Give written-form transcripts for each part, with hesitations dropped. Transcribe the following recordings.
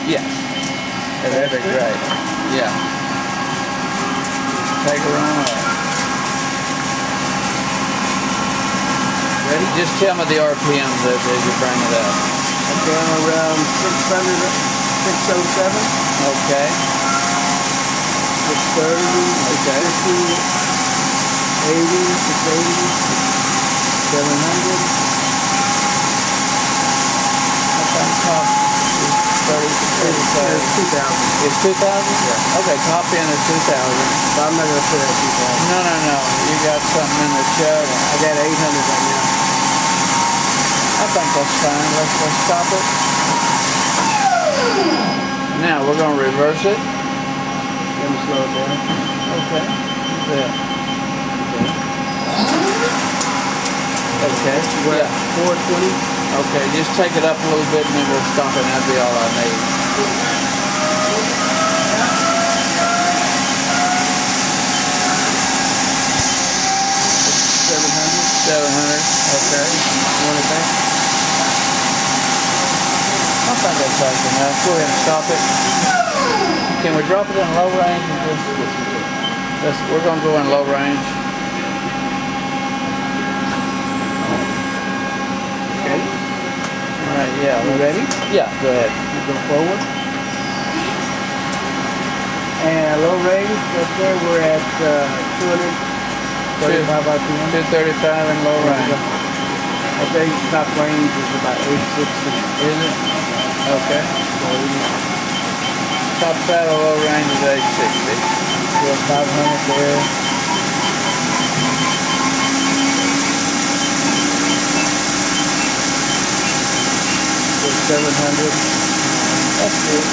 Yes. Yeah, that'd be great. Yeah. Take her on up. Ready? Just tell me the RPMs as you bring it up. Okay, I'm around 600, 607, Okay. 630, Okay. 650, 80, 680, 700. I think top is 30 to 35. It's 2,000. It's 2,000? Yeah. Okay, top end is 2,000. But I'm not going to put it at 2,000. No. You got something in the chuck. I got 800 right now. I think that's fine. Let's stop it. Now we're going to reverse it. Let me slow it down. Okay. Yeah. Okay. We're Yeah. at 420. Okay. Just take it up a little bit and then we'll stop it. That'll be all I need. $700. Okay. You want it back? I think that's close enough. Go ahead and stop it. Can we drop it in low range? We're going to go in low range. Okay. All right, yeah. You ready? Yeah, go ahead. You go forward. And low range, right there, we're at 235 RPM. 235 in low range. Okay, top range is about 860. Is it? Okay. Top saddle low range is 860. We're 500 there. We're 700. That's good.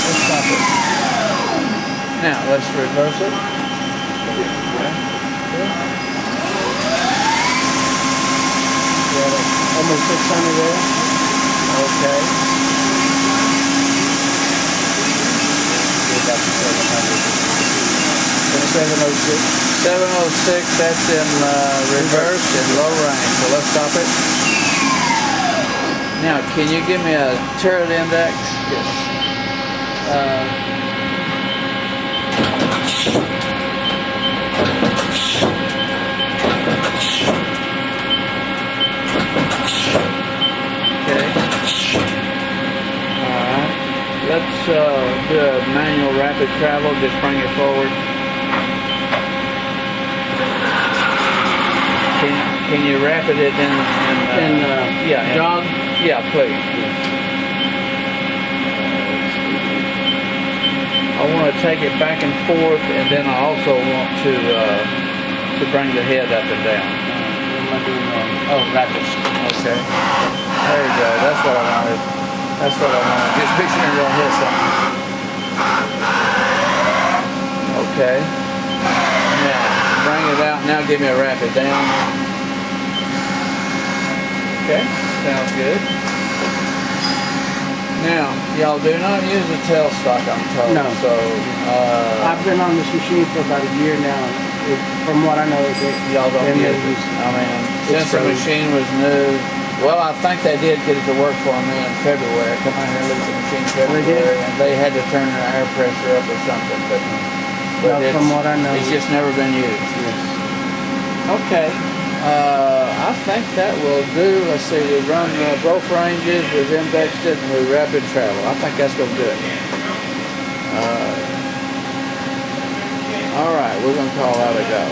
Let's stop it. Now, let's reverse it. Yeah, almost 600 there. Okay. We're back to 700. 706. 706, that's in reverse and low range. So let's stop it. Now, can you give me a turret index? Okay. Alright. Let's do a manual rapid travel. Just bring it forward. Can you rapid it in jog? Yeah, please. I want to take it back and forth, and then I also want to bring the head up and down. What am I doing wrong? Oh, rapid. Okay. There you go. That's what I wanted. That's what I wanted. Just picture you're gonna hit something. Okay. Now bring it out. Now give me a rapid down. Okay. Sounds good. Now, y'all do not use the tailstock, I'm told. No. So, I've been on this machine for about a year now. From what I know, y'all don't use it. I mean, since the machine was new, well, I think they did get it to work for me in February. Come out here and look at the machine in February, and they had to turn their air pressure up or something. But from what I know, it's just never been used. Yes. Okay. I think that will do. Let's see, we run both ranges, we've indexed it, and we rapid travel. I think that's going to do it. All right, we're going to call that a go.